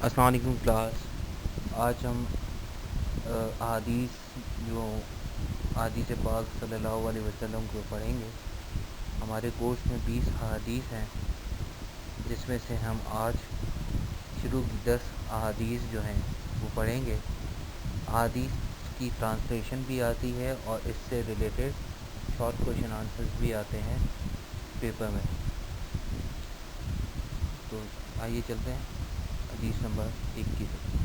السلام علیکم کلاس. آج ہم احادیث جو احادیث پاک صلی اللہ علیہ وسلم کو پڑھیں گے. ہمارے کورس میں 20 احادیث ہیں، جس میں سے ہم آج شروع کی 10 احادیث جو ہیں وہ پڑھیں گے. احادیث کی ٹرانسلیشن بھی آتی ہے اور اس سے ریلیٹڈ شارٹ کویشچن آنسرز بھی آتے ہیں پیپر میں. تو آئیے چلتے ہیں حدیث نمبر 1 کی طرف.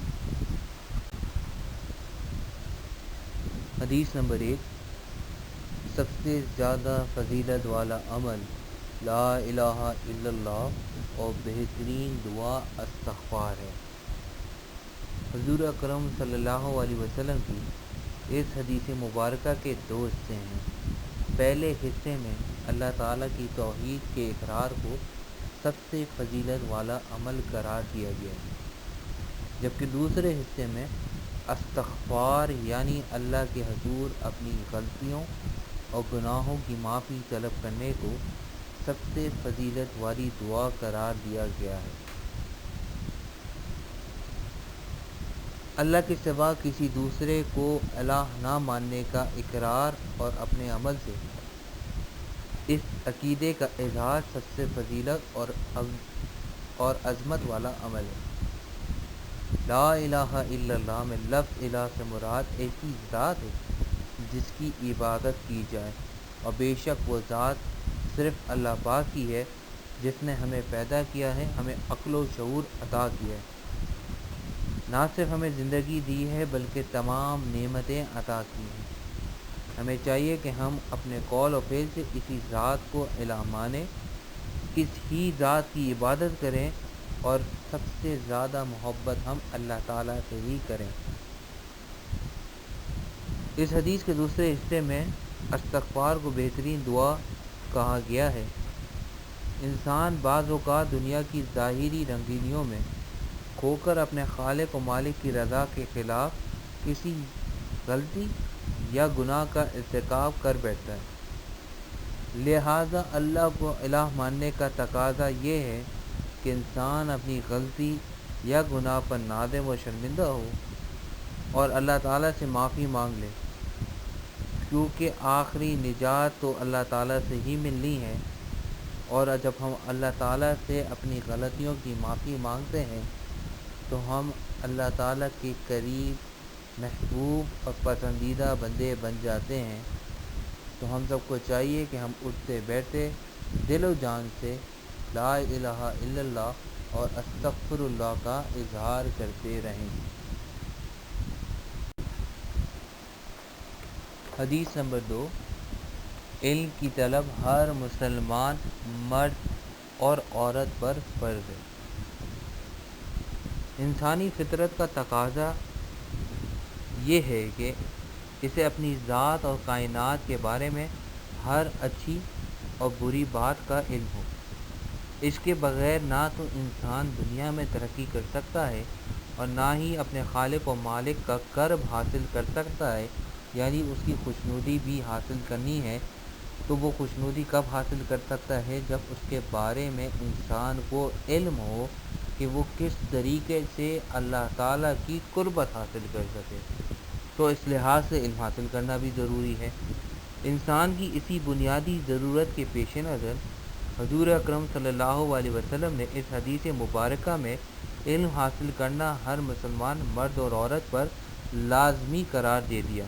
حدیث نمبر 1. سب سے زیادہ فضیلت والا عمل لا الہ الا اللہ اور بہترین دعا استغفار ہے. حضور اکرم صلی اللہ علیہ وسلم کی اس حدیث مبارکہ کے 2 حصے ہیں. پہلے حصے میں اللہ تعالیٰ کی توحید کے اقرار کو سب سے فضیلت والا عمل قرار دیا گیا ہے، جبکہ دوسرے حصے میں استغفار یعنی اللہ کے حضور اپنی غلطیوں اور گناہوں کی معافی طلب کرنے کو سب سے فضیلت والی دعا قرار دیا گیا ہے. اللہ کے سوا کسی دوسرے کو الہ نہ ماننے کا اقرار اور اپنے عمل سے اس عقیدے کا اظہار سب سے فضیلت اور عظمت والا عمل ہے. لا الہ الا اللہ میں لفظ الہ سے مراد ایسی ذات ہے جس کی عبادت کی جائے، اور بے شک وہ ذات صرف اللہ پاک کی ہے جس نے ہمیں پیدا کیا ہے، ہمیں عقل و شعور عطا کیا ہے، نہ صرف ہمیں زندگی دی ہے بلکہ تمام نعمتیں عطا کی ہیں. ہمیں چاہیے کہ ہم اپنے قول و فعل سے اسی ذات کو الہ مانیں، اس ہی ذات کی عبادت کریں، اور سب سے زیادہ محبت ہم اللہ تعالیٰ سے ہی کریں. اس حدیث کے دوسرے حصے میں استغفار کو بہترین دعا کہا گیا ہے. انسان بعض اوقات دنیا کی ظاہری رنگینیوں میں کھو کر اپنے خالق و مالک کی رضا کے خلاف کسی غلطی یا گناہ کا ارتکاب کر بیٹھتا ہے. لہٰذا اللہ کو الہ ماننے کا تقاضا یہ ہے کہ انسان اپنی غلطی یا گناہ پر نادم و شرمندہ ہو اور اللہ تعالیٰ سے معافی مانگ لے، کیونکہ آخری نجات تو اللہ تعالیٰ سے ہی ملنی ہے. اور جب ہم اللہ تعالیٰ سے اپنی غلطیوں کی معافی مانگتے ہیں تو ہم اللہ تعالیٰ کے قریب محبوب اور پسندیدہ بندے بن جاتے ہیں. تو ہم سب کو چاہیے کہ ہم اٹھتے بیٹھتے دل و جان سے لا الہ الا اللہ اور استغفر اللہ کا اظہار کرتے رہیں. حدیث نمبر 2. علم کی طلب ہر مسلمان مرد اور عورت پر فرض ہے. انسانی فطرت کا تقاضا یہ ہے کہ اسے اپنی ذات اور کائنات کے بارے میں ہر اچھی اور بری بات کا علم ہو. اس کے بغیر نہ تو انسان دنیا میں ترقی کر سکتا ہے اور نہ ہی اپنے خالق و مالک کا قرب حاصل کر سکتا ہے. یعنی اس کی خوشنودی بھی حاصل کرنی ہے تو وہ خوشنودی کب حاصل کر سکتا ہے؟ جب اس کے بارے میں انسان کو علم ہو کہ وہ کس طریقے سے اللہ تعالیٰ کی قربت حاصل کر سکے. تو اس لحاظ سے علم حاصل کرنا بھی ضروری ہے. انسان کی اسی بنیادی ضرورت کے پیش نظر حضور اکرم صلی اللہ علیہ وسلم نے اس حدیث مبارکہ میں علم حاصل کرنا ہر مسلمان مرد اور عورت پر لازمی قرار دے دیا.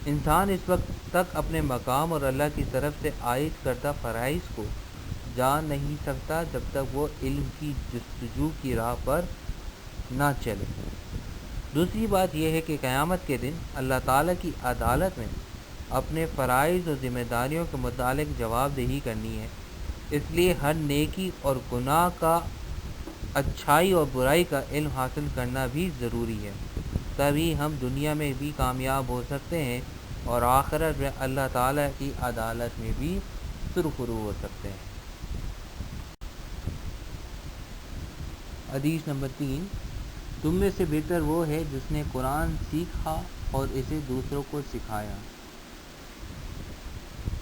انسان اس وقت تک اپنے مقام اور اللہ کی طرف سے عائد کردہ فرائض کو جان نہیں سکتا جب تک وہ علم کی جستجو کی راہ پر نہ چلے. دوسری بات یہ ہے کہ قیامت کے دن اللہ تعالیٰ کی عدالت میں اپنے فرائض اور ذمہ داریوں کے متعلق جواب دہی کرنی ہے. اس لیے ہر نیکی اور گناہ کا، اچھائی اور برائی کا علم حاصل کرنا بھی ضروری ہے. تبھی ہم دنیا میں بھی کامیاب ہو سکتے ہیں اور آخرت میں اللہ تعالیٰ کی عدالت میں بھی سرخرو ہو سکتے ہیں. حدیث نمبر 3. تم میں سے بہتر وہ ہے جس نے قرآن سیکھا اور اسے دوسروں کو سکھایا.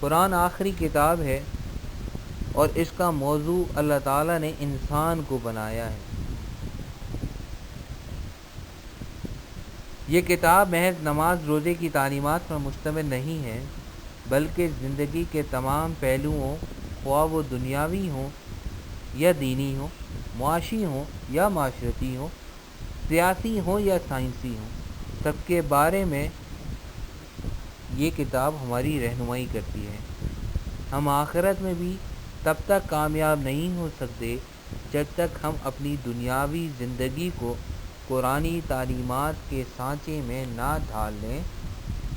قرآن آخری کتاب ہے اور اس کا موضوع اللہ تعالیٰ نے انسان کو بنایا ہے. یہ کتاب محض نماز روزے کی تعلیمات پر مشتمل نہیں ہے، بلکہ زندگی کے تمام پہلوؤں، خواہ وہ دنیاوی ہوں یا دینی ہوں، معاشی ہوں یا معاشرتی ہوں، سیاسی ہوں یا سائنسی ہوں، سب کے بارے میں یہ کتاب ہماری رہنمائی کرتی ہے۔ ہم آخرت میں بھی تب تک کامیاب نہیں ہو سکتے جب تک ہم اپنی دنیاوی زندگی کو قرآنی تعلیمات کے سانچے میں نہ ڈھال لیں۔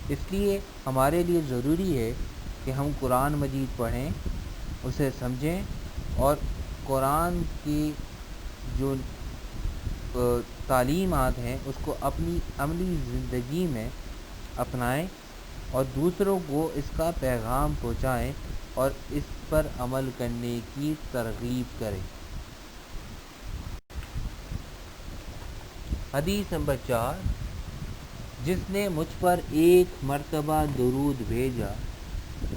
اس لیے ہمارے لیے ضروری ہے کہ ہم قرآن مجید پڑھیں، اسے سمجھیں اور قرآن کی جو تعلیمات ہیں اس کو اپنی عملی زندگی میں اپنائیں اور دوسروں کو اس کا پیغام پہنچائیں اور اس پر عمل کرنے کی ترغیب کریں۔ حدیث نمبر 4، جس نے مجھ پر ایک مرتبہ درود بھیجا،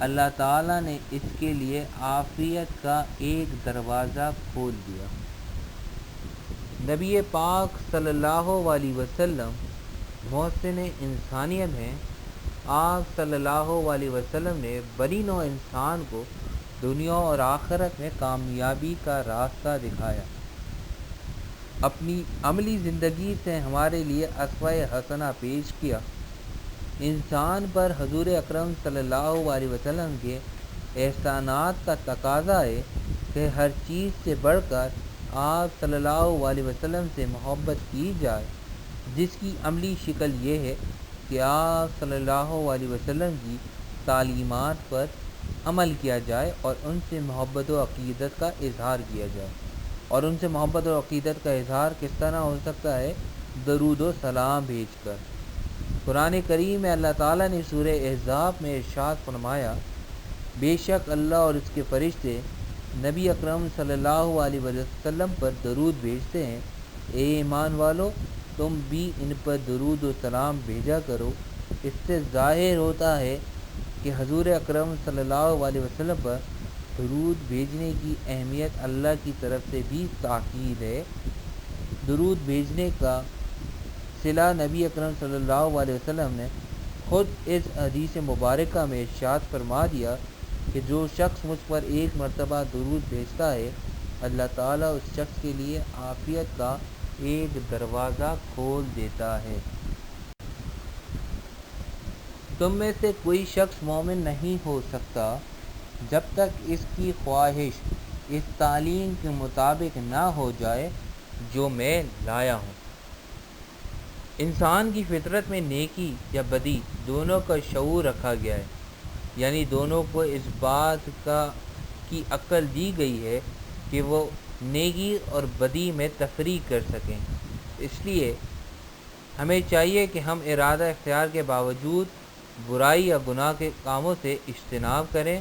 اللہ تعالیٰ نے اس کے لیے عافیت کا ایک دروازہ کھول دیا۔ نبی پاک صلی اللہ علیہ وسلم محسن انسانیت ہیں۔ آپ صلی اللہ علیہ وسلم نے بنی نوع انسان کو دنیا اور آخرت میں کامیابی کا راستہ دکھایا، اپنی عملی زندگی سے ہمارے لیے اسوہ حسنہ پیش کیا۔ انسان پر حضور اکرم صلی اللہ علیہ وسلم کے احسانات کا تقاضا ہے کہ ہر چیز سے بڑھ کر آپ صلی اللہ علیہ وسلم سے محبت کی جائے، جس کی عملی شکل یہ ہے کہ آپ صلی اللہ علیہ وسلم کی تعلیمات پر عمل کیا جائے اور ان سے محبت و عقیدت کا اظہار کیا جائے۔ اور ان سے محبت و عقیدت کا اظہار کس طرح ہو سکتا ہے؟ درود و سلام بھیج کر۔ قرآن کریم میں اللہ تعالیٰ نے سورہ احزاب میں ارشاد فرمایا، بے شک اللہ اور اس کے فرشتے نبی اکرم صلی اللہ علیہ وسلم پر درود بھیجتے ہیں، اے ایمان والو تم بھی ان پر درود و سلام بھیجا کرو۔ اس سے ظاہر ہوتا ہے کہ حضور اکرم صلی اللہ علیہ وسلم پر درود بھیجنے کی اہمیت اللہ کی طرف سے بھی تاکید ہے۔ درود بھیجنے کا صلہ نبی اکرم صلی اللہ علیہ وسلم نے خود اس حدیث مبارکہ میں ارشاد فرما دیا کہ جو شخص مجھ پر ایک مرتبہ درود بھیجتا ہے، اللہ تعالیٰ اس شخص کے لیے عافیت کا ایک دروازہ کھول دیتا ہے۔ تم میں سے کوئی شخص مومن نہیں ہو سکتا جب تک اس کی خواہش اس تعلیم کے مطابق نہ ہو جائے جو میں لایا ہوں۔ انسان کی فطرت میں نیکی یا بدی دونوں کا شعور رکھا گیا ہے، یعنی دونوں کو اس بات کی عقل دی گئی ہے کہ وہ نیکی اور بدی میں تفریق کر سکیں۔ اس لیے ہمیں چاہیے کہ ہم ارادہ اختیار کے باوجود برائی یا گناہ کے کاموں سے اجتناب کریں،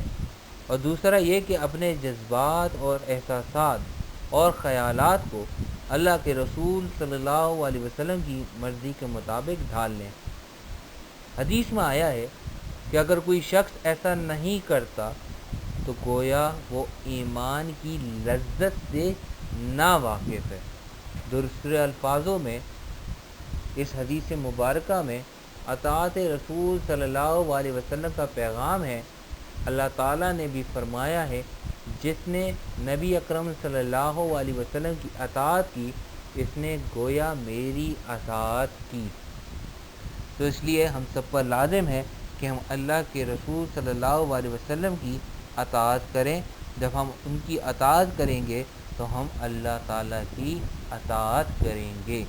اور دوسرا یہ کہ اپنے جذبات اور احساسات اور خیالات کو اللہ کے رسول صلی اللہ علیہ وسلم کی مرضی کے مطابق ڈھال لیں۔ حدیث میں آیا ہے کہ اگر کوئی شخص ایسا نہیں کرتا تو گویا وہ ایمان کی لذت سے ناواقف ہے۔ دوسرے الفاظوں میں اس حدیث مبارکہ میں اطاعت رسول صلی اللہ علیہ وسلم کا پیغام ہے۔ اللہ تعالیٰ نے بھی فرمایا ہے، جس نے نبی اکرم صلی اللہ علیہ وسلم کی اطاعت کی، اس نے گویا میری اطاعت کی۔ تو اس لیے ہم سب پر لازم ہے کہ ہم اللہ کے رسول صلی اللہ علیہ وسلم کی اطاعت کریں۔ جب ہم ان کی اطاعت کریں گے تو ہم اللہ تعالیٰ کی اطاعت کریں گے۔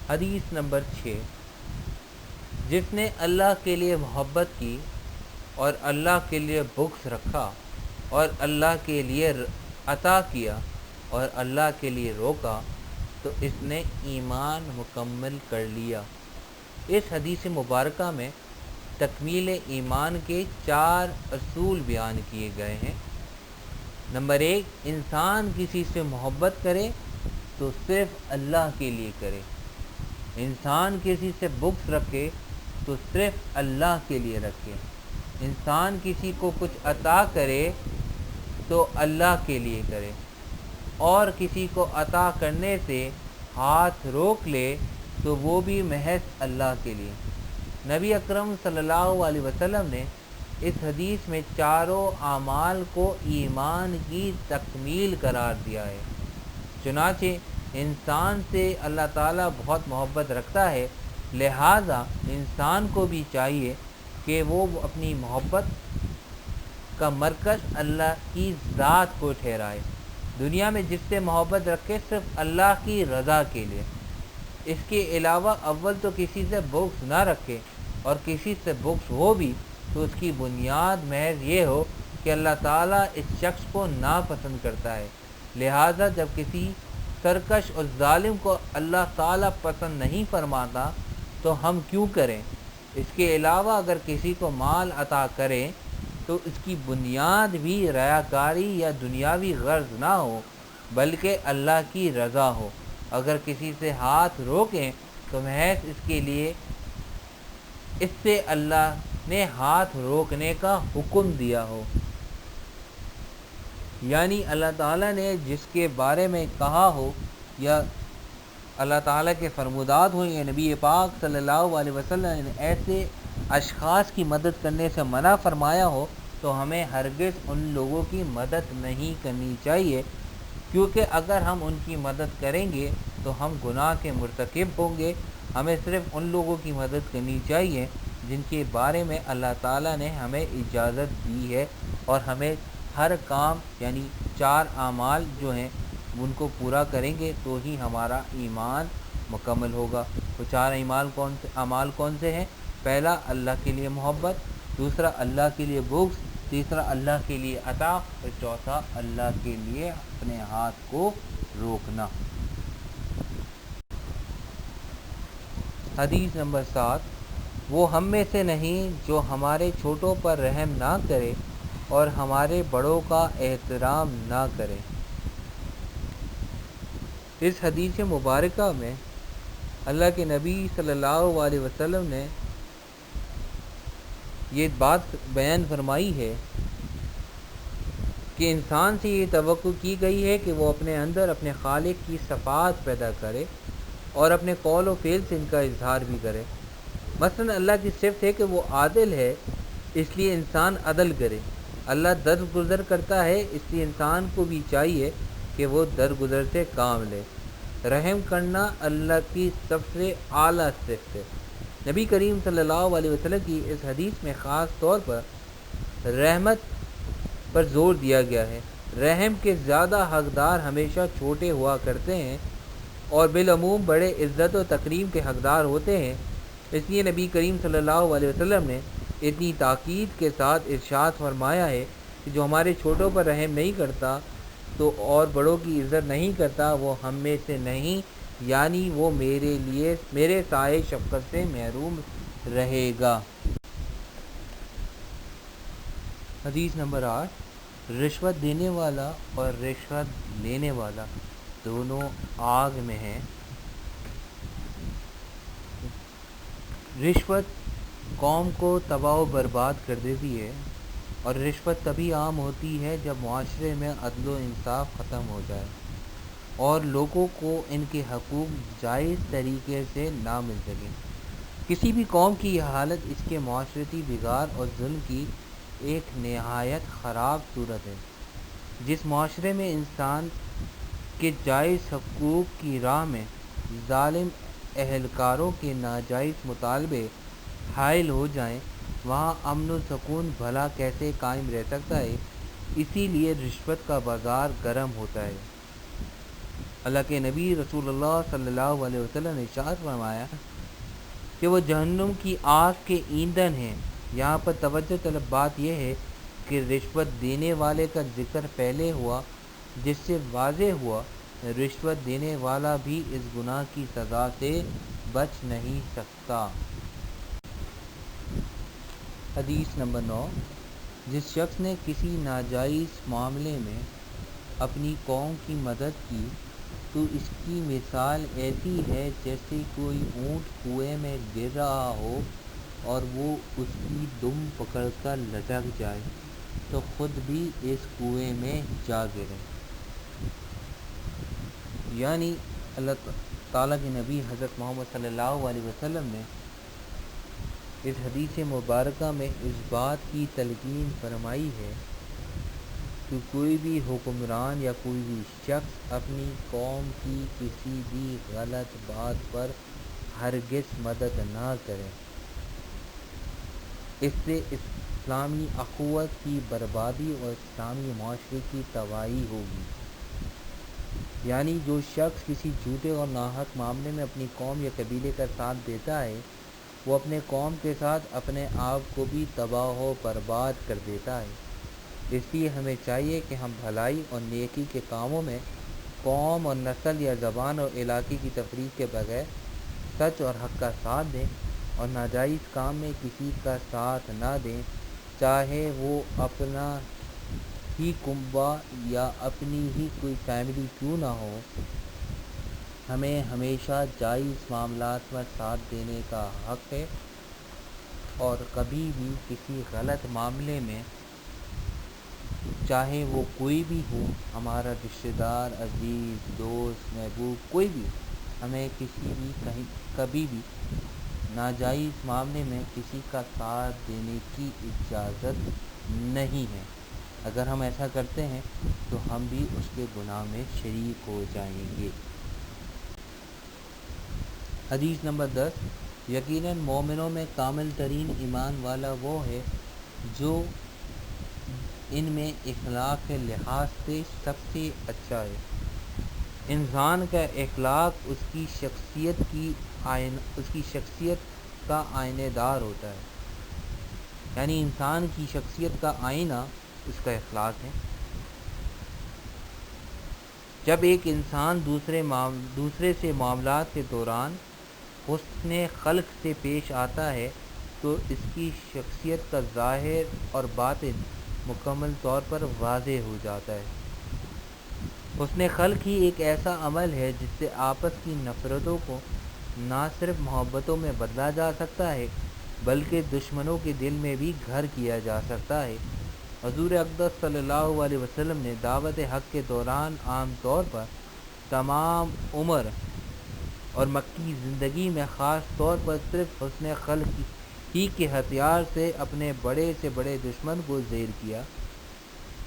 حدیث نمبر 6، جس نے اللہ کے لیے محبت کی اور اللہ کے لیے بغض رکھا اور اللہ کے لیے عطا کیا اور اللہ کے لیے روکا تو اس نے ایمان مکمل کر لیا۔ اس حدیث مبارکہ میں تکمیل ایمان کے 4 اصول بیان کیے گئے ہیں۔ نمبر 1، انسان کسی سے محبت کرے تو صرف اللہ کے لیے کرے۔ انسان کسی سے بغض رکھے تو صرف اللہ کے لیے رکھے۔ انسان کسی کو کچھ عطا کرے تو اللہ کے لیے کرے۔ اور کسی کو عطا کرنے سے ہاتھ روک لے تو وہ بھی محض اللہ کے لیے۔ نبی اکرم صلی اللہ علیہ وسلم نے اس حدیث میں چاروں اعمال کو ایمان کی تکمیل قرار دیا ہے۔ چنانچہ انسان سے اللہ تعالیٰ بہت محبت رکھتا ہے، لہٰذا انسان کو بھی چاہیے کہ وہ اپنی محبت کا مرکز اللہ کی ذات کو ٹھہرائے، دنیا میں جس سے محبت رکھے صرف اللہ کی رضا کے لیے، اس کے علاوہ اول تو کسی سے بغض نہ رکھے، اور کسی سے بغض ہو بھی تو اس کی بنیاد محض یہ ہو کہ اللہ تعالیٰ اس شخص کو ناپسند کرتا ہے، لہٰذا جب کسی سرکش اور ظالم کو اللہ تعالیٰ پسند نہیں فرماتا تو ہم کیوں کریں۔ اس کے علاوہ اگر کسی کو مال عطا کریں تو اس کی بنیاد بھی ریاکاری یا دنیاوی غرض نہ ہو بلکہ اللہ کی رضا ہو۔ اگر کسی سے ہاتھ روکیں تو محض اس کے لیے اس سے اللہ نے ہاتھ روکنے کا حکم دیا ہو، یعنی اللہ تعالیٰ نے جس کے بارے میں کہا ہو یا اللہ تعالیٰ کے فرمودات ہوں یا نبی پاک صلی اللہ علیہ وسلم نے ایسے اشخاص کی مدد کرنے سے منع فرمایا ہو تو ہمیں ہرگز ان لوگوں کی مدد نہیں کرنی چاہیے، کیونکہ اگر ہم ان کی مدد کریں گے تو ہم گناہ کے مرتکب ہوں گے۔ ہمیں صرف ان لوگوں کی مدد کرنی چاہیے جن کے بارے میں اللہ تعالیٰ نے ہمیں اجازت دی ہے، اور ہمیں ہر کام یعنی چار اعمال جو ہیں ان کو پورا کریں گے تو ہی ہمارا ایمان مکمل ہوگا۔ وہ چار اعمال کون سے ہیں؟ پہلا اللہ کے لیے محبت، دوسرا اللہ کے لیے بغض، تیسرا اللہ کے لیے عطا، اور چوتھا اللہ کے لیے اپنے ہاتھ کو روکنا۔ حدیث نمبر 7، وہ ہم میں سے نہیں جو ہمارے چھوٹوں پر رحم نہ کرے اور ہمارے بڑوں کا احترام نہ کرے۔ اس حدیث مبارکہ میں اللہ کے نبی صلی اللہ علیہ وسلم نے یہ بات بیان فرمائی ہے کہ انسان سے یہ توقع کی گئی ہے کہ وہ اپنے اندر اپنے خالق کی صفات پیدا کرے اور اپنے قول و فعل سے ان کا اظہار بھی کرے۔ مثلا اللہ کی صفت ہے کہ وہ عادل ہے، اس لیے انسان عدل کرے۔ اللہ درگزر کرتا ہے، اس لیے انسان کو بھی چاہیے کہ وہ درگزر سے کام لے۔ رحم کرنا اللہ کی سب سے اعلیٰ صفت ہے۔ نبی کریم صلی اللہ علیہ وسلم کی اس حدیث میں خاص طور پر رحمت پر زور دیا گیا ہے۔ رحم کے زیادہ حقدار ہمیشہ چھوٹے ہوا کرتے ہیں اور بالعموم بڑے عزت و تکریم کے حقدار ہوتے ہیں، اس لیے نبی کریم صلی اللہ علیہ وسلم نے اتنی تاکید کے ساتھ ارشاد فرمایا ہے کہ جو ہمارے چھوٹوں پر رحم نہیں کرتا تو اور بڑوں کی عزت نہیں کرتا وہ ہم میں سے نہیں، یعنی وہ میرے سائے شفقت سے محروم رہے گا۔ حدیث نمبر 8، رشوت دینے والا اور رشوت لینے والا دونوں آگ میں ہیں۔ رشوت قوم کو تباہ و برباد کر دیتی ہے، اور رشوت تبھی عام ہوتی ہے جب معاشرے میں عدل و انصاف ختم ہو جائے اور لوگوں کو ان کے حقوق جائز طریقے سے نہ مل سکیں۔ کسی بھی قوم کی یہ حالت اس کے معاشرتی بگاڑ اور ظلم کی ایک نہایت خراب صورت ہے۔ جس معاشرے میں انسان کے جائز حقوق کی راہ میں ظالم اہلکاروں کے ناجائز مطالبے حائل ہو جائیں، وہاں امن و سکون بھلا کیسے قائم رہ سکتا ہے؟ اسی لیے رشوت کا بازار گرم ہوتا ہے۔ اللہ کے نبی رسول اللہ صلی اللہ علیہ وسلم نے ارشاد فرمایا کہ وہ جہنم کی آگ کے ایندھن ہیں۔ یہاں پر توجہ طلب بات یہ ہے کہ رشوت دینے والے کا ذکر پہلے ہوا، جس سے واضح ہوا رشوت دینے والا بھی اس گناہ کی سزا سے بچ نہیں سکتا۔ حدیث نمبر 9، جس شخص نے کسی ناجائز معاملے میں اپنی قوم کی مدد کی تو اس کی مثال ایسی ہے جیسے کوئی اونٹ کنویں میں گر رہا ہو اور وہ اس کی دم پکڑ کر لٹک جائے تو خود بھی اس کنویں میں جا گرے۔ یعنی اللہ تعالیٰ کے نبی حضرت محمد صلی اللہ علیہ وسلم نے اس حدیث مبارکہ میں اس بات کی تلقین فرمائی ہے کہ کوئی بھی حکمران یا کوئی بھی شخص اپنی قوم کی کسی بھی غلط بات پر ہرگز مدد نہ کرے، اس سے اسلامی اخوت کی بربادی اور اسلامی معاشرے کی تباہی ہوگی۔ یعنی جو شخص کسی جھوٹے اور ناحق معاملے میں اپنی قوم یا قبیلے کا ساتھ دیتا ہے، وہ اپنے قوم کے ساتھ اپنے آپ کو بھی تباہ و برباد کر دیتا ہے۔ اس لیے ہمیں چاہیے کہ ہم بھلائی اور نیکی کے کاموں میں قوم اور نسل یا زبان اور علاقے کی تفریق کے بغیر سچ اور حق کا ساتھ دیں، اور ناجائز کام میں کسی کا ساتھ نہ دیں، چاہے وہ اپنا ہی کنبہ یا اپنی ہی کوئی فیملی کیوں نہ ہو۔ ہمیں ہمیشہ جائز معاملات میں ساتھ دینے کا حق ہے، اور کبھی بھی کسی غلط معاملے میں، چاہے وہ کوئی بھی ہو، ہمارا رشتہ دار، عزیز، دوست، محبوب، کوئی بھی، ہمیں کبھی بھی ناجائز معاملے میں کسی کا ساتھ دینے کی اجازت نہیں ہے۔ اگر ہم ایسا کرتے ہیں تو ہم بھی اس کے گناہ میں شریک ہو جائیں گے۔ حدیث نمبر 10، یقیناً مومنوں میں کامل ترین ایمان والا وہ ہے جو ان میں اخلاق کے لحاظ سے سب سے اچھا ہے۔ انسان کا اخلاق اس کی شخصیت کا آئینہ دار ہوتا ہے، یعنی انسان کی شخصیت کا آئینہ اس کا اخلاق ہے۔ جب ایک انسان دوسرے سے معاملات کے دوران حسن خلق سے پیش آتا ہے تو اس کی شخصیت کا ظاہر اور باطن مکمل طور پر واضح ہو جاتا ہے۔ حسن خلق ہی ایک ایسا عمل ہے جس سے آپس کی نفرتوں کو نہ صرف محبتوں میں بدلا جا سکتا ہے بلکہ دشمنوں کے دل میں بھی گھر کیا جا سکتا ہے۔ حضور اقدس صلی اللہ علیہ وسلم نے دعوت حق کے دوران عام طور پر تمام عمر اور مکی زندگی میں خاص طور پر صرف حسن خلق ہی کے ہتھیار سے اپنے بڑے سے بڑے دشمن کو زیر کیا۔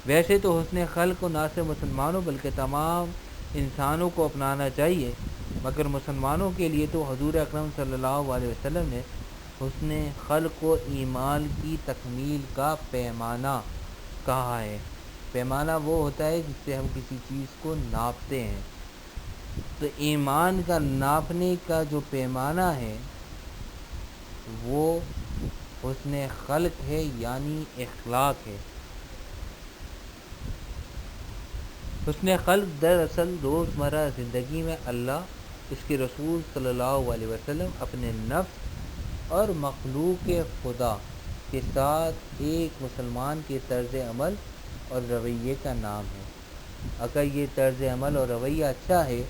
ویسے تو حسن خلق کو نہ صرف مسلمانوں بلکہ تمام انسانوں کو اپنانا چاہیے، مگر مسلمانوں کے لیے تو حضور اکرم صلی اللہ علیہ وسلم نے حسن خلق کو ایمان کی تکمیل کا پیمانہ کہا ہے۔ پیمانہ وہ ہوتا ہے جس سے ہم کسی چیز کو ناپتے ہیں، تو ایمان کا ناپنے کا جو پیمانہ ہے وہ حسن خلق ہے، یعنی اخلاق ہے۔ حسن خلق دراصل روزمرہ زندگی میں اللہ، اس کے رسول صلی اللہ علیہ وسلم، اپنے نفس اور مخلوق خدا کے ساتھ ایک مسلمان کے طرز عمل اور رویے کا نام ہے۔ اگر یہ طرز عمل اور رویہ اچھا ہے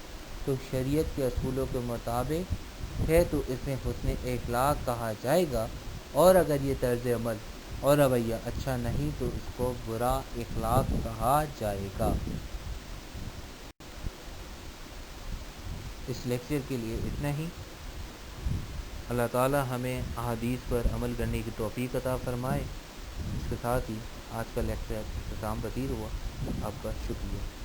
تو شریعت کے اصولوں کے مطابق ہے تو اسے حسن اخلاق کہا جائے گا، اور اگر یہ طرز عمل اور رویہ اچھا نہیں تو اس کو برا اخلاق کہا جائے گا۔ اس لیکچر کے لیے اتنا ہی۔ اللہ تعالی ہمیں احادیث پر عمل کرنے کی توفیق عطا فرمائے۔ اس کے ساتھ ہی آج کا لیکچر اختتام پذیر ہوا۔ آپ کا شکریہ۔